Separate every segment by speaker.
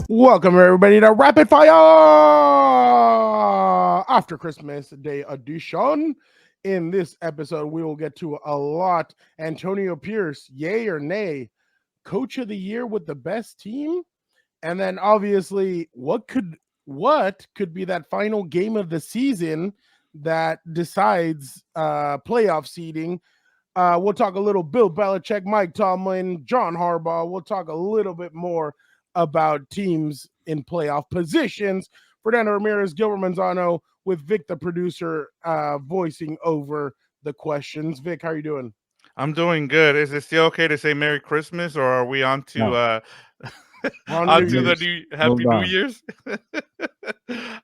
Speaker 1: Welcome everybody to Rapid Fire after Christmas Day edition. In this episode, we will get to a lot. Antonio Pierce, yay or nay? Coach of the year with the best team, and then obviously, what could be that final game of the season that decides playoff seeding? We'll talk a little Bill Belichick, Mike Tomlin, John Harbaugh. We'll talk a little bit more about teams in playoff positions. Fernando Ramirez, Gilbert Manzano, with Vic, the producer, voicing over the questions. Vic, how are you doing?
Speaker 2: I'm doing good. Is it still okay to say Merry Christmas, or are we on to
Speaker 3: No,
Speaker 1: We're on to
Speaker 2: on
Speaker 1: New
Speaker 2: to the
Speaker 1: Year's.
Speaker 2: new Happy
Speaker 3: moved
Speaker 2: New
Speaker 3: on.
Speaker 2: Year's?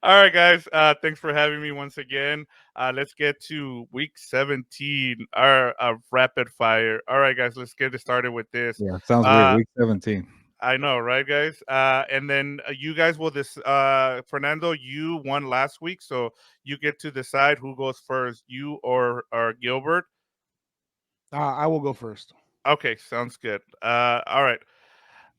Speaker 2: All right, guys. Thanks for having me once again. Let's get to week 17, our rapid fire. All right, guys. Let's get it started with this.
Speaker 3: Yeah, sounds weird.
Speaker 2: Uh,
Speaker 3: Week 17.
Speaker 2: I know, right, guys? And then you guys will this. Fernando, you won last week, so you get to decide who goes first, you or Gilbert.
Speaker 1: I will go first.
Speaker 2: Okay, sounds good. All right.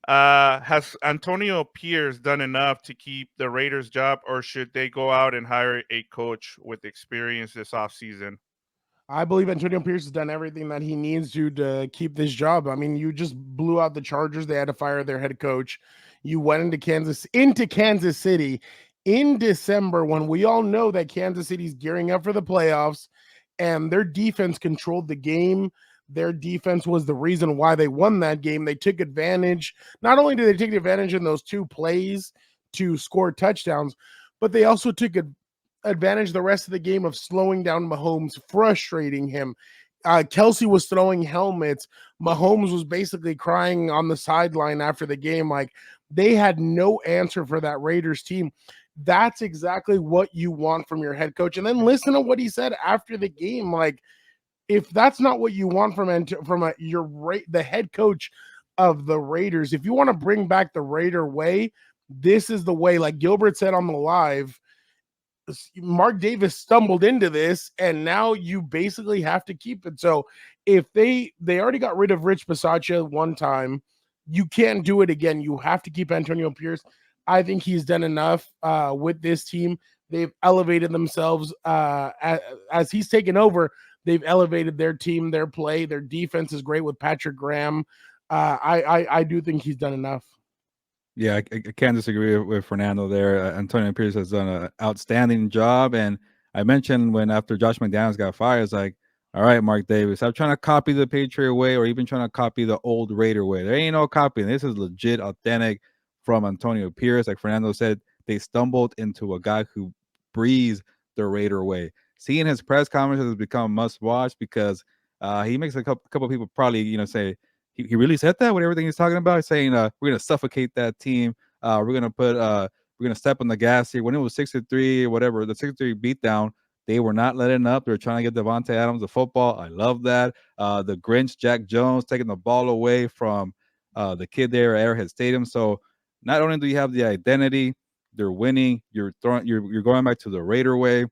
Speaker 2: Has Antonio Pierce done enough to keep the Raiders' job, or should they go out and hire a coach with experience this offseason?
Speaker 1: I believe Antonio Pierce has done everything that he needs to keep this job. I mean, you just blew out the Chargers. They had to fire their head coach. You went into Kansas City in December when we all know that Kansas City's gearing up for the playoffs, and their defense controlled the game. Their defense was the reason why they won that game. They took advantage. Not only did they take advantage in those two plays to score touchdowns, but they also took advantage the rest of the game of slowing down Mahomes, frustrating him. Kelsey was throwing helmets. Mahomes was basically crying on the sideline after the game. Like, they had no answer for that Raiders team. That's exactly what you want from your head coach. And then listen to what he said after the game. Like, if that's not what you want from the head coach of the Raiders, if you want to bring back the Raider way, this is the way. Like Gilbert said on the live, Mark Davis stumbled into this, and now you basically have to keep it. So if they already got rid of Rich Bisaccia one time, you can't do it again. You have to keep Antonio Pierce. I think he's done enough with this team. They've elevated themselves as he's taken over. They've elevated their team, their play, their defense is great with Patrick Graham. I do think he's done enough.
Speaker 3: Yeah, I can't disagree with Fernando there. Antonio Pierce has done an outstanding job. And I mentioned when after Josh McDaniels got fired, it's like, all right, Mark Davis, I'm trying to copy the Patriot way or even trying to copy the old Raider way. There ain't no copying. This is legit, authentic from Antonio Pierce. Like Fernando said, they stumbled into a guy who breathes the Raider way. Seeing his press conferences has become must watch because he makes a couple of people probably, say, he really said that with everything he's talking about, saying we're gonna suffocate that team. We're gonna step on the gas here. When it was 6-3 or whatever, the 6-3 beatdown, they were not letting up. They were trying to get Devontae Adams the football. I love that. The Grinch, Jack Jones, taking the ball away from the kid there at Arrowhead Stadium. So not only do you have the identity, they're winning. You're going back to the Raider way.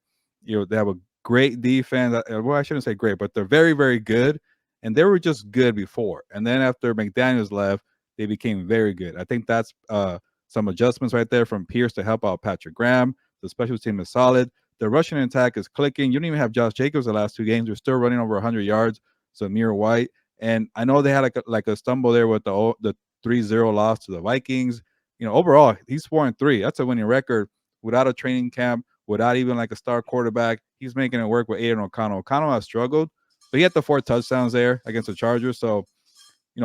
Speaker 3: They have a great defense. Well, I shouldn't say great, but they're very, very good. And they were just good before. And then after McDaniels left, they became very good. I think that's some adjustments right there from Pierce to help out Patrick Graham. The special team is solid. The rushing attack is clicking. You don't even have Josh Jacobs the last two games. They're still running over 100 yards. So Samir White. And I know they had like a stumble there with the 3-0 loss to the Vikings. Overall, he's 4-3. That's a winning record without a training camp, without even like a star quarterback. He's making it work with Aiden O'Connell. O'Connell has struggled, but he had the 4 touchdowns there against the Chargers. So,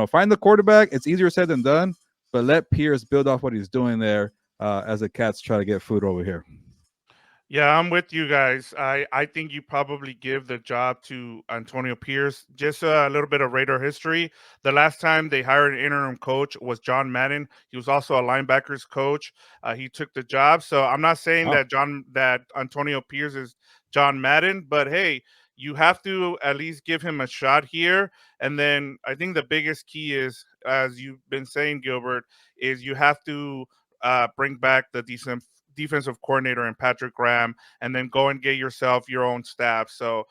Speaker 3: find the quarterback. It's easier said than done, but let Pierce build off what he's doing there as the Cats try to get food over here.
Speaker 2: Yeah, I'm with you guys. I think you probably give the job to Antonio Pierce. Just a little bit of Raider history. The last time they hired an interim coach was John Madden. He was also a linebackers coach. He took the job. So I'm not saying
Speaker 3: Oh,
Speaker 2: that Antonio Pierce is John Madden, but hey, you have to at least give him a shot here. And then I think the biggest key is, as you've been saying, Gilbert, is you have to bring back the defensive coordinator and Patrick Graham, and then go and get yourself your own staff. So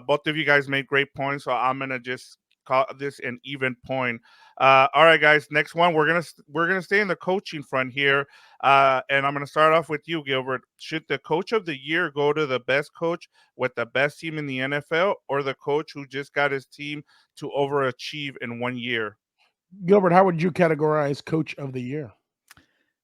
Speaker 2: both of you guys made great points. So I'm gonna just call this an even point. All right, guys. Next one, we're gonna stay in the coaching front here, and I'm gonna start off with you, Gilbert. Should the coach of the year go to the best coach with the best team in the NFL, or the coach who just got his team to overachieve in 1 year?
Speaker 1: Gilbert, how would you categorize Coach of the Year?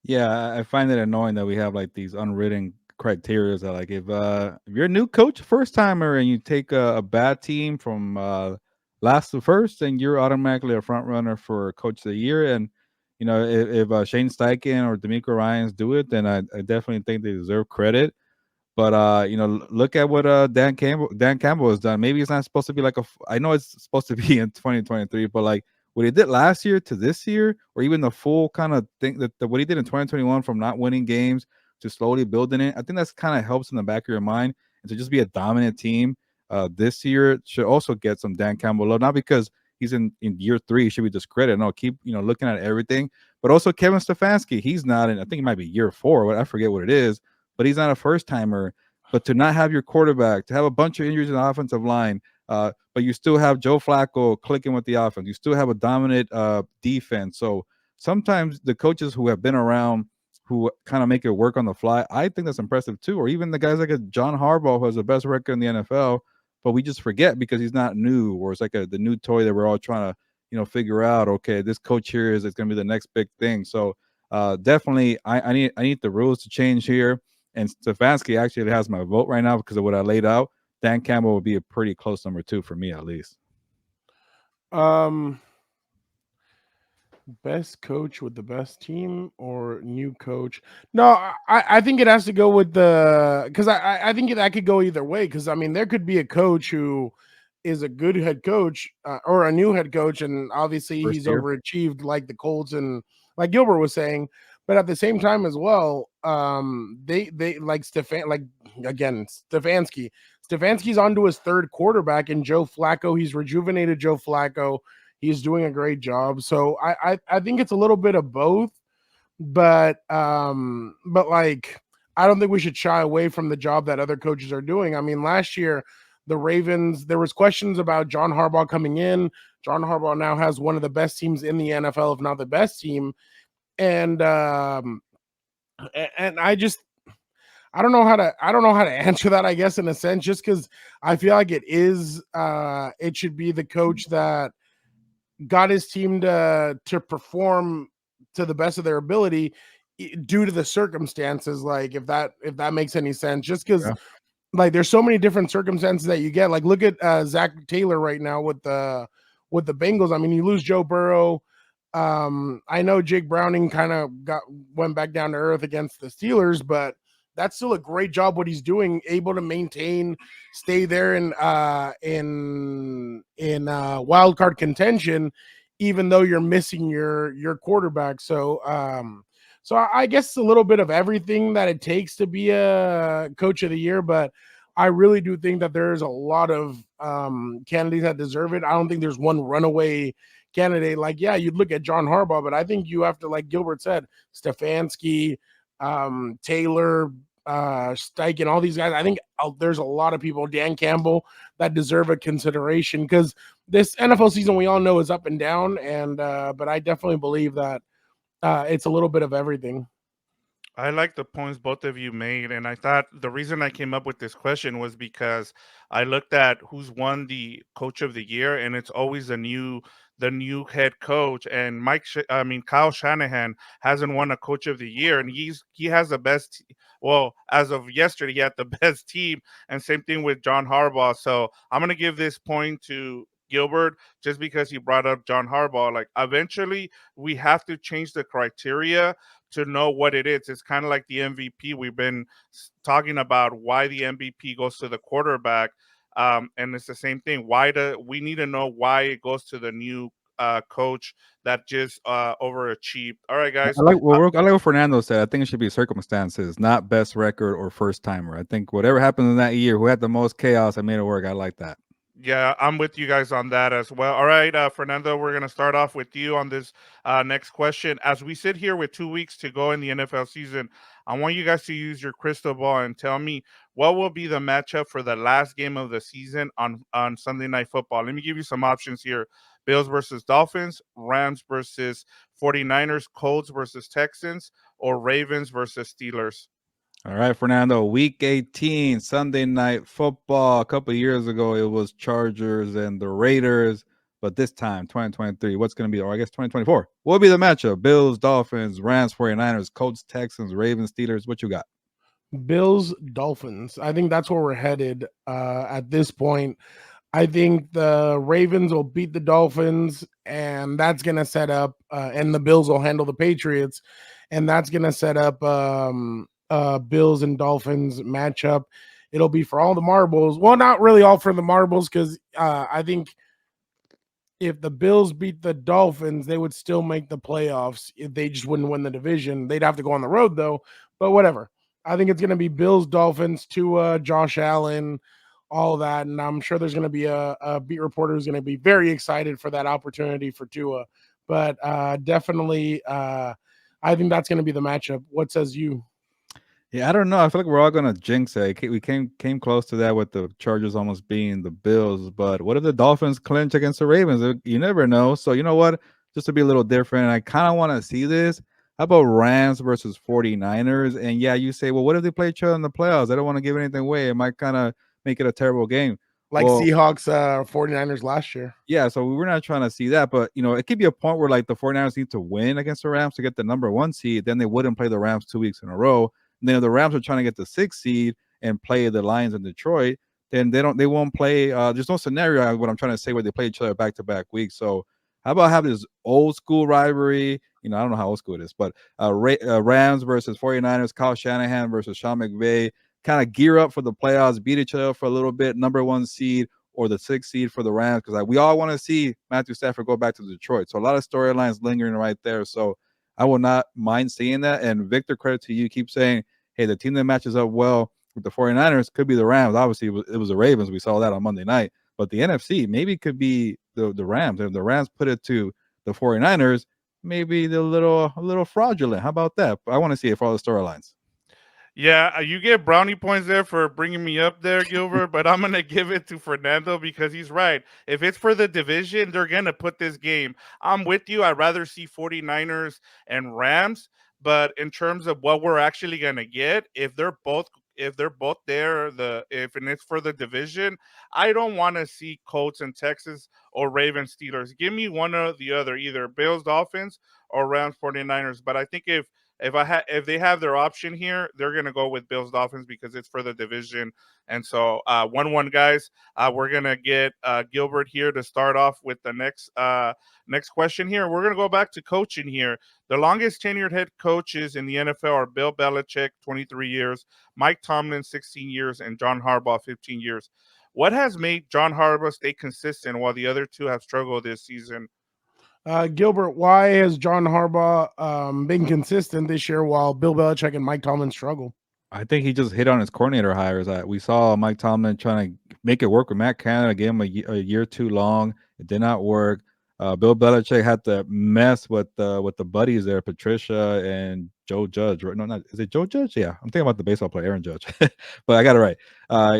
Speaker 3: Yeah, I find it annoying that we have like these unwritten criteria that like if you're a new coach, first timer, and you take a bad team from last to first, then you're automatically a front runner for coach of the year. And if Shane Steichen or D'Amico Ryans do it, then I definitely think they deserve credit. But look at what Dan Campbell has done. Maybe it's not supposed to be like I know it's supposed to be in 2023, but like what he did last year to this year, or even the full kind of thing that what he did in 2021 from not winning games to slowly building it. I think that's kind of helps in the back of your mind, and to just be a dominant team this year should also get some Dan Campbell love. Not because he's in year 3 should be discredited. No, keep looking at everything, but also Kevin Stefanski. He's not in. I think it might be year 4. I forget what it is, but he's not a first timer. But to not have your quarterback, to have a bunch of injuries in the offensive line, but you still have Joe Flacco clicking with the offense. You still have a dominant defense. So sometimes the coaches who have been around, who kind of make it work on the fly, I think that's impressive too. Or even the guys like a John Harbaugh, who has the best record in the NFL, but we just forget because he's not new, or it's like the new toy that we're all trying to figure out. Okay, this coach here is going to be the next big thing. So definitely, I need the rules to change here. And Stefanski actually has my vote right now because of what I laid out. Dan Campbell would be a pretty close number 2 for me, at least.
Speaker 1: Um, Best coach with the best team or new coach? No, I think it has to go with the because I think that could go either way. Because I mean, there could be a coach who is a good head coach or a new head coach, and obviously
Speaker 3: First
Speaker 1: he's
Speaker 3: year.
Speaker 1: overachieved, like the Colts and like Gilbert was saying. But at the same time as well, they like again Stefanski. Stefanski's onto his third quarterback, and Joe Flacco. He's rejuvenated Joe Flacco. He's doing a great job. So I think it's a little bit of both, but like I don't think we should shy away from the job that other coaches are doing. I mean, last year the Ravens, there was questions about John Harbaugh coming in. John Harbaugh now has one of the best teams in the NFL, if not the best team. And and I don't know how to answer that, I guess, in a sense, just because I feel like it should be the coach that got his team to perform to the best of their ability due to the circumstances, like if that makes any sense, just because
Speaker 3: Yeah.
Speaker 1: like there's so many different circumstances that you get. Like look at Zach Taylor right now with the Bengals. I mean, you lose Joe Burrow. I know Jake Browning kind of went back down to earth against the Steelers, but that's still a great job what he's doing, able to maintain, stay there in wild card contention, even though you're missing your quarterback. So I guess it's a little bit of everything that it takes to be a coach of the year, but I really do think that there's a lot of candidates that deserve it. I don't think there's one runaway candidate. Like, yeah, you'd look at John Harbaugh, but I think you have to, like Gilbert said, Stefanski, Taylor, Steichen, all these guys. I think there's a lot of people, Dan Campbell, that deserve a consideration because this NFL season we all know is up and down, and but I definitely believe that it's a little bit of everything.
Speaker 2: I like the points both of you made, and I thought the reason I came up with this question was because I looked at who's won the Coach of the Year, and it's always the new head coach. And I mean Kyle Shanahan hasn't won a Coach of the Year, and he has the best. Well, as of yesterday, he had the best team, and same thing with John Harbaugh. So I'm gonna give this point to Gilbert just because he brought up John Harbaugh. Like eventually, we have to change the criteria to know what it is. It's kind of like the MVP. We've been talking about why the MVP goes to the quarterback, and it's the same thing. Why do we need to know why it goes to the new coach that just overachieved? All right, guys.
Speaker 3: I like what Fernando said. I think it should be circumstances, not best record or first timer. I think whatever happened in that year, who had the most chaos, I made it work. I like that.
Speaker 2: Yeah, I'm with you guys on that as well. All right, Fernando, we're going to start off with you on this next question. As we sit here with 2 weeks to go in the NFL season, I want you guys to use your crystal ball and tell me what will be the matchup for the last game of the season on Sunday Night Football. Let me give you some options here. Bills versus Dolphins, Rams versus 49ers, Colts versus Texans, or Ravens versus Steelers?
Speaker 3: All right, Fernando. Week 18, Sunday night football. A couple of years ago, it was Chargers and the Raiders. But this time, 2023, what's going to be, or I guess 2024, what will be the matchup? Bills, Dolphins, Rams, 49ers, Colts, Texans, Ravens, Steelers. What you got?
Speaker 1: Bills, Dolphins. I think that's where we're headed at this point. I think the Ravens will beat the Dolphins, and that's going to set up, and the Bills will handle the Patriots, and that's going to set up Bills and Dolphins matchup. It'll be for all the marbles. Well, not really all for the marbles, because I think if the Bills beat the Dolphins, they would still make the playoffs. If they just wouldn't win the division, they'd have to go on the road though. But whatever. I think it's going to be Bills, Dolphins, Tua, Josh Allen, all that, and I'm sure there's going to be a beat reporter who's going to be very excited for that opportunity for Tua. But definitely, I think that's going to be the matchup. What says you?
Speaker 3: Yeah, I don't know. I feel like we're all gonna jinx it. We came close to that with the Chargers almost being the Bills, but what if the Dolphins clinch against the Ravens? You never know. So you know what? Just to be a little different, I kind of want to see this. How about Rams versus 49ers? And yeah, you say, well, what if they play each other in the playoffs? I don't want to give anything away. It might kind of make it a terrible game.
Speaker 1: Like
Speaker 3: Well,
Speaker 1: Seahawks, 49ers last year.
Speaker 3: yeah, so we're not trying to see that, but it could be a point where like the 49ers need to win against the Rams to get the number 1 seed. Then they wouldn't play the Rams 2 weeks in a row. And then if the Rams are trying to get the 6th seed and play the Lions in Detroit, then they won't play. There's no scenario what I'm trying to say where they play each other back to back weeks. So how about have this old school rivalry? I don't know how old school it is, but Rams versus 49ers, Kyle Shanahan versus Sean McVay, kind of gear up for the playoffs, beat each other for a little bit, number 1 seed or the 6th seed for the Rams, because we all want to see Matthew Stafford go back to Detroit. So a lot of storylines lingering right there. So I will not mind seeing that. And Victor, credit to you. Keep saying, hey, the team that matches up well with the 49ers could be the Rams. Obviously, it was the Ravens. We saw that on Monday night. But the NFC maybe could be the Rams. If the Rams put it to the 49ers, maybe they're a little fraudulent. How about that? I want to see it for all the storylines.
Speaker 2: Yeah, you get brownie points there for bringing me up there, Gilbert, but I'm going to give it to Fernando because he's right. If it's for the division, they're going to put this game. I'm with you. I'd rather see 49ers and Rams, but in terms of what we're actually going to get, if they're both there, if and it's for the division, I don't want to see Colts and Texas or Ravens Steelers. Give me one or the other, either Bills Dolphins or Rams 49ers. But I think if they have their option here, they're gonna go with Bills Dolphins because it's for the division. And so 1-1 guys. We're gonna get Gilbert here to start off with the next question here. We're gonna go back to coaching here. The longest tenured head coaches in the NFL are Bill Belichick, 23 years, Mike Tomlin, 16 years, and John Harbaugh, 15 years. What has made John Harbaugh stay consistent while the other two have struggled this season?
Speaker 1: Gilbert, why has John Harbaugh been consistent this year while Bill Belichick and Mike Tomlin struggle?
Speaker 3: I think he just hit on his coordinator hires. We saw Mike Tomlin trying to make it work with Matt Canada, gave him a year too long. It did not work. Bill Belichick had to mess with the buddies there, Patricia and Joe Judge. Right? No, not is it Joe Judge? Yeah, I'm thinking about the baseball player Aaron Judge, but I got it right.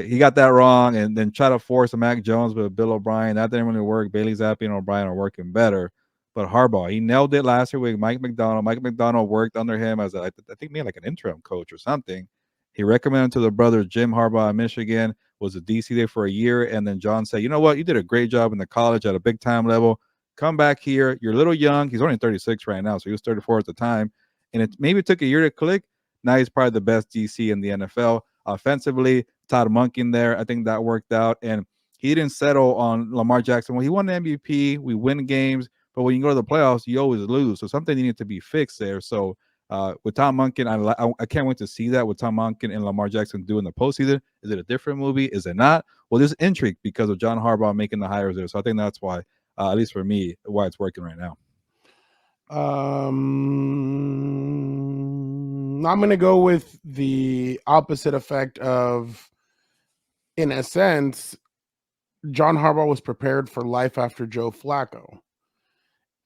Speaker 3: He got that wrong, and then try to force a Mac Jones with Bill O'Brien. That didn't really work. Bailey Zappi and O'Brien are working better. But Harbaugh, he nailed it last year with Mike McDonald. Mike McDonald worked under him as I think maybe like an interim coach or something. He recommended to the brothers Jim Harbaugh in Michigan, was a DC there for a year, and then John said, "You know what? You did a great job in the college at a big time level. Come back here. You're a little young. He's only 36 right now, so he was 34 at the time, and it maybe took a year to click. Now he's probably the best DC in the NFL offensively. Todd Monken there, I think that worked out, and he didn't settle on Lamar Jackson. Well, he won the MVP. We win games, but when you go to the playoffs, you always lose. So something needed to be fixed there. So with Tom Monken, I can't wait to see that with Tom Monken and Lamar Jackson doing the postseason. Is it a different movie? Is it not? Well, there's intrigue because of John Harbaugh making the hires there. So I think that's why, at least for me, why it's working right now.
Speaker 1: I'm going to go with the opposite effect of, in a sense, John Harbaugh was prepared for life after Joe Flacco.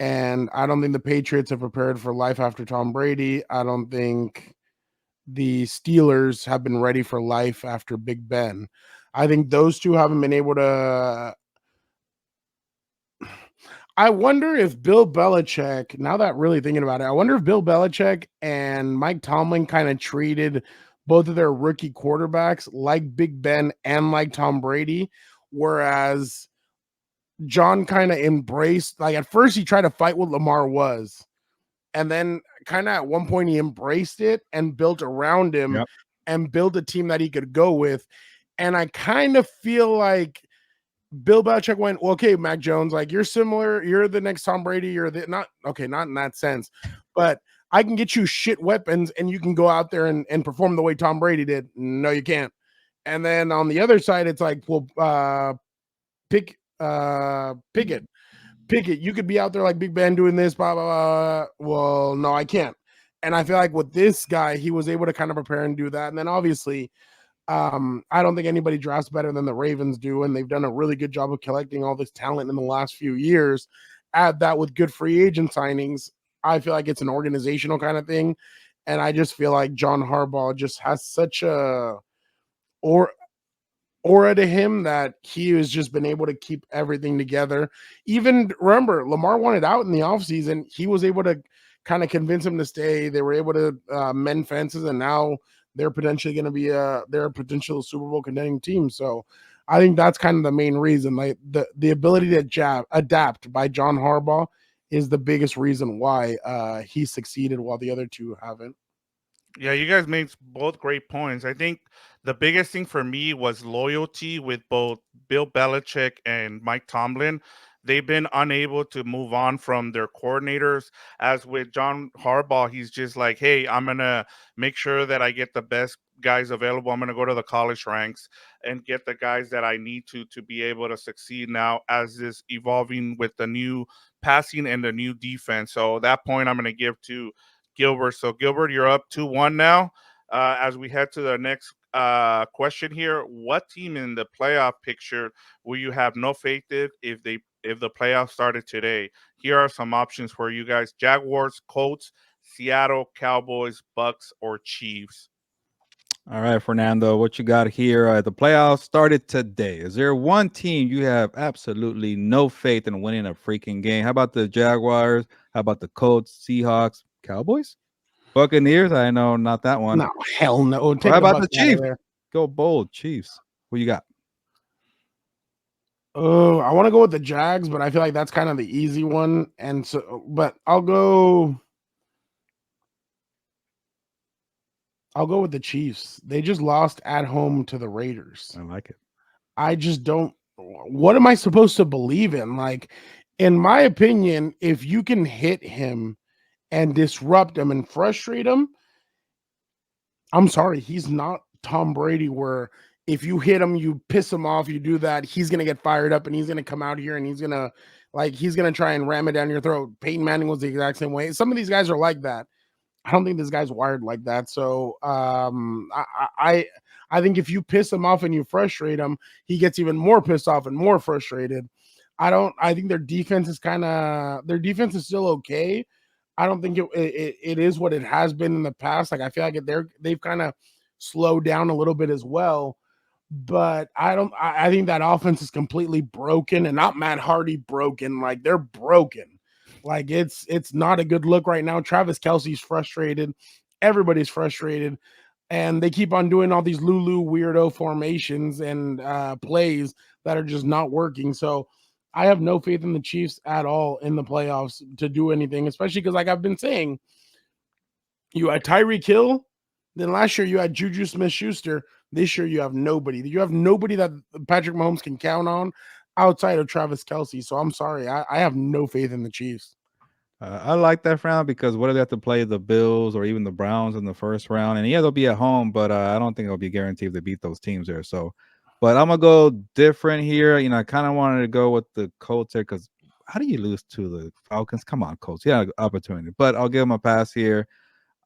Speaker 1: And I don't think the Patriots have prepared for life after Tom Brady. I don't think the Steelers have been ready for life after Big Ben. I think those two haven't been able to. I wonder if Bill Belichick, now that really thinking about it, I wonder if Bill Belichick and Mike Tomlin kind of treated both of their rookie quarterbacks like Big Ben and like Tom Brady, whereas John kind of embraced, like at first he tried to fight what Lamar was, and then kind of at one point he embraced it and built around him
Speaker 3: Yep.
Speaker 1: and built a team that he could go with. And I kind of feel like Bill Belichick went, well, okay, Mac Jones, like you're similar, you're the next Tom Brady, you're the not okay, not in that sense, but I can get you shit weapons and you can go out there and perform the way Tom Brady did. No, you can't. And then on the other side, it's like, well, Pickett. Pickett, you could be out there like Big Ben doing this, blah, blah, blah. Well, no, I can't. And I feel like with this guy, he was able to kind of prepare and do that. And then obviously, I don't think anybody drafts better than the Ravens do, and they've done a really good job of collecting all this talent in the last few years. Add that with good free agent signings, I feel like it's an organizational kind of thing, and I just feel like John Harbaugh just has such a or aura to him that he has just been able to keep everything together. Even remember, Lamar wanted out in the offseason. He was able to kind of convince him to stay. They were able to mend fences, and now they're potentially going to be they're a potential Super Bowl contending team. So I think that's kind of the main reason. Like the ability to adapt by John Harbaugh is the biggest reason why he succeeded while the other two haven't.
Speaker 2: Yeah, you guys made both great points. I think the biggest thing for me was loyalty with both Bill Belichick and Mike Tomlin. They've been unable to move on from their coordinators. As with John Harbaugh, he's just like, hey, I'm going to make sure that I get the best guys available. I'm going to go to the college ranks and get the guys that I need to be able to succeed now as this evolving with the new passing and the new defense. So that point I'm going to give to Gilbert. So Gilbert, you're up 2-1 now. As we head to the next question here, what team in the playoff picture will you have no faith in if the playoffs started today? Here are some options for you guys: Jaguars, Colts, Seattle, Cowboys, Bucks, or Chiefs.
Speaker 3: All right, Fernando, what you got here? The playoffs started today. Is there one team you have absolutely no faith in winning a freaking game? How about the Jaguars? How about the Colts, Seahawks, Cowboys, Buccaneers? I know not that one.
Speaker 1: No, hell no.
Speaker 3: Or
Speaker 1: Take
Speaker 3: how
Speaker 1: the
Speaker 3: about
Speaker 1: Bucks
Speaker 3: the
Speaker 1: out of
Speaker 3: Chiefs?
Speaker 1: there.
Speaker 3: Go bold, Chiefs. What you got?
Speaker 1: Oh, I want to go with the Jags, but I feel like that's kind of the easy one. And so, but I'll go with the Chiefs. They just lost at home to the Raiders.
Speaker 3: I like it.
Speaker 1: I just don't. What am I supposed to believe in? Like, in my opinion, if you can hit him and disrupt him and frustrate him, I'm sorry, he's not Tom Brady, where if you hit him, you piss him off, you do that, he's gonna get fired up and he's gonna come out here and he's gonna try and ram it down your throat. Peyton Manning was the exact same way. Some of these guys are like that. I don't think this guy's wired like that. So I think if you piss him off and you frustrate him, he gets even more pissed off and more frustrated. I think their defense is still okay. I don't think it is what it has been in the past. Like I feel like they've kind of slowed down a little bit as well. But I think that offense is completely broken, and not Matt Hardy broken. Like they're broken. Like it's not a good look right now. Travis Kelsey's frustrated. Everybody's frustrated. And they keep on doing all these Lulu weirdo formations and plays that are just not working. So I have no faith in the Chiefs at all in the playoffs to do anything, especially because, like I've been saying, you had Tyreek Hill. Then last year you had Juju Smith-Schuster. This year you have nobody. You have nobody that Patrick Mahomes can count on outside of Travis Kelsey. So I'm sorry. I have no faith in the Chiefs.
Speaker 3: I like that round because what if they have to play the Bills or even the Browns in the first round? And yeah, they'll be at home, but I don't think it'll be guaranteed to beat those teams there. So, but I'm gonna go different here. You know, I kind of wanted to go with the Colts here because how do you lose to the Falcons? Come on, Colts, yeah, opportunity. But I'll give them a pass here.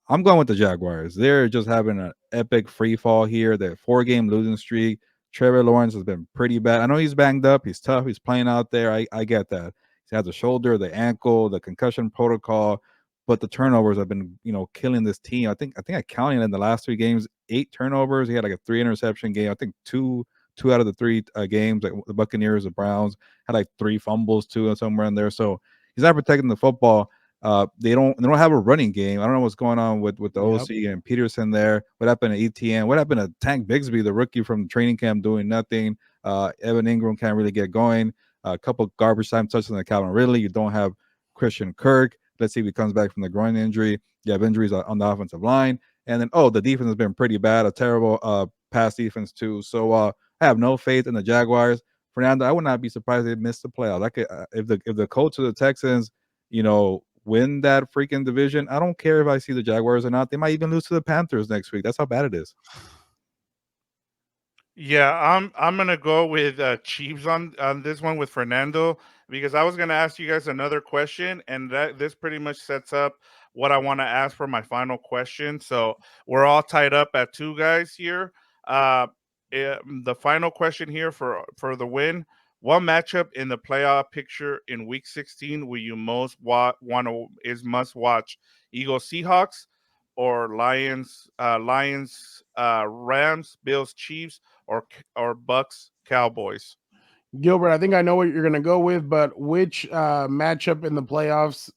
Speaker 3: I'm going with the Jaguars. They're just having an epic free fall here. Their 4-game losing streak. Trevor Lawrence has been pretty bad. I know he's banged up. He's tough. He's playing out there. I get that. He has the shoulder, the ankle, the concussion protocol, but the turnovers have been, killing this team. I think I counted in the last 3 games 8 turnovers. He had like a 3 interception game. I think two 2 out of the 3 games. Like the Buccaneers, the Browns had like 3 fumbles too, somewhere in there. So he's not protecting the football. They don't have a running game. I don't know what's going on with the
Speaker 1: Yep.
Speaker 3: OC and Peterson there. What happened to ETN? What happened to Tank Bigsby, the rookie from training camp, doing nothing? Evan Ingram can't really get going. A couple garbage time touches on the Calvin Ridley. You don't have Christian Kirk. Let's see if he comes back from the groin injury. You have injuries on the offensive line. And then, the defense has been pretty bad. A terrible pass defense, too. So I have no faith in the Jaguars. Fernando, I would not be surprised if they missed the playoffs. If the Colts or the Texans, win that freaking division, I don't care if I see the Jaguars or not. They might even lose to the Panthers next week. That's how bad it is.
Speaker 2: Yeah, I'm gonna go with Chiefs on this one with Fernando, because I was gonna ask you guys another question, and that this pretty much sets up what I want to ask for my final question. So we're all tied up at 2 guys here. Uh, the final question here for the win: what matchup in the playoff picture in Week 16 will you most want to is must watch? Eagles Seahawks or Lions Rams, Bills Chiefs, or Bucks Cowboys?
Speaker 1: Gilbert, I think I know what you're going to go with, but which matchup in the playoffs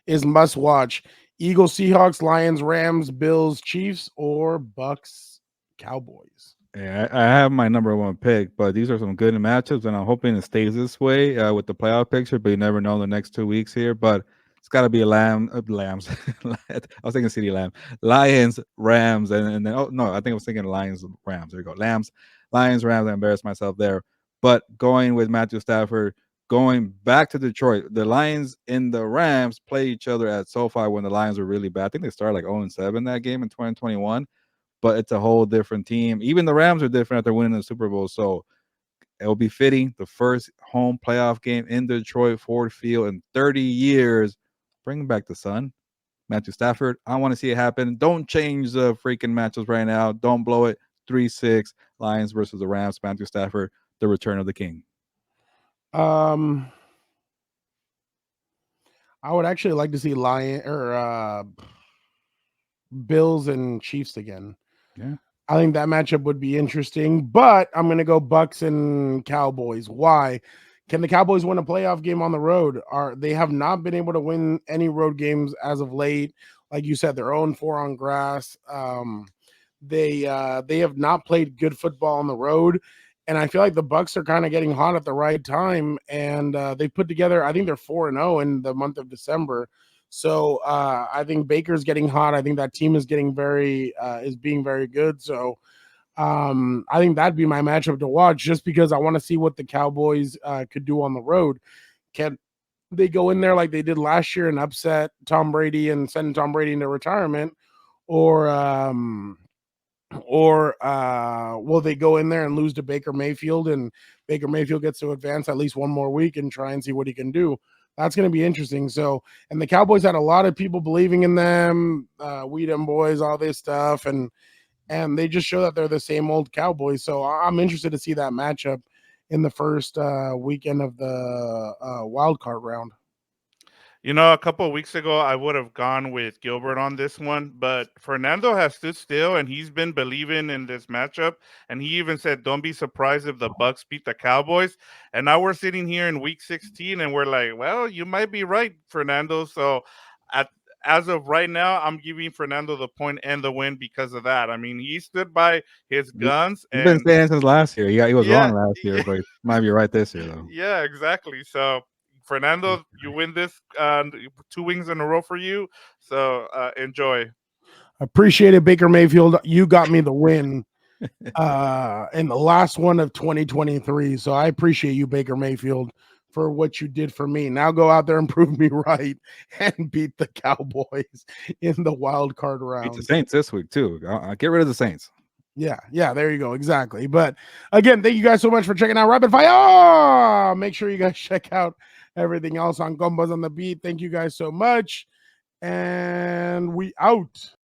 Speaker 1: is must watch? Eagles, Seahawks, Lions, Rams, Bills, Chiefs, or Bucks, Cowboys?
Speaker 3: Yeah, I have my number 1 pick, but these are some good matchups, and I'm hoping it stays this way with the playoff picture. But you never know the next 2 weeks here. But it's got to be a Lambs. I was thinking City Lamb, Lions, Rams, and then no, I think I was thinking Lions, Rams. There you go, Lions, Rams. I embarrassed myself there. But going with Matthew Stafford, going back to Detroit, the Lions and the Rams play each other at SoFi when the Lions were really bad. I think they started like 0-7 that game in 2021. But it's a whole different team. Even the Rams are different after winning the Super Bowl. So it'll be fitting. The first home playoff game in Detroit, Ford Field in 30 years. Bring back the sun. Matthew Stafford. I want to see it happen. Don't change the freaking matches right now. Don't blow it. 3-6. Lions versus the Rams. Matthew Stafford. The return of the king.
Speaker 1: I would actually like to see Bills and Chiefs again.
Speaker 3: Yeah.
Speaker 1: I think that matchup would be interesting, but I'm going to go Bucks and Cowboys. Why? Can the Cowboys win a playoff game on the road? They have not been able to win any road games as of late. Like you said, they're 0-4 on grass. They have not played good football on the road, and I feel like the Bucks are kind of getting hot at the right time. And they put together, I think they're 4-0 in the month of December. So I think Baker's getting hot. I think that team is getting being very good. So I think that'd be my matchup to watch, just because I want to see what the Cowboys could do on the road. Can they go in there like they did last year and upset Tom Brady and send Tom Brady into retirement, or will they go in there and lose to Baker Mayfield, and Baker Mayfield gets to advance at least one more week and try and see what he can do? That's going to be interesting. So, and the Cowboys had a lot of people believing in them, we them boys, all this stuff, and they just show that they're the same old Cowboys. So I'm interested to see that matchup in the first weekend of the wild card round.
Speaker 2: A couple of weeks ago, I would have gone with Gilbert on this one, but Fernando has stood still and he's been believing in this matchup. And he even said, "Don't be surprised if the Bucks beat the Cowboys." And now we're sitting here in Week 16, and we're like, "Well, you might be right, Fernando." So, at as of right now, I'm giving Fernando the point and the win because of that. I mean, he stood by his guns,
Speaker 3: He's been
Speaker 2: and
Speaker 3: saying since last year. Yeah, he was
Speaker 2: yeah,
Speaker 3: wrong last year, but he might be right this year, though.
Speaker 2: yeah, exactly. So, Fernando, you win this 2 wins in a row for you. So enjoy.
Speaker 1: Appreciate it, Baker Mayfield. You got me the win in the last one of 2023. So I appreciate you, Baker Mayfield, for what you did for me. Now go out there and prove me right and beat the Cowboys in the wild card
Speaker 3: Beat
Speaker 1: round.
Speaker 3: the Saints this week, too. Get rid of the Saints.
Speaker 1: Yeah, there you go. Exactly. But again, thank you guys so much for checking out Rapid Fire. Make sure you guys check out everything else on Compas on the Beat. Thank you guys so much. And we out.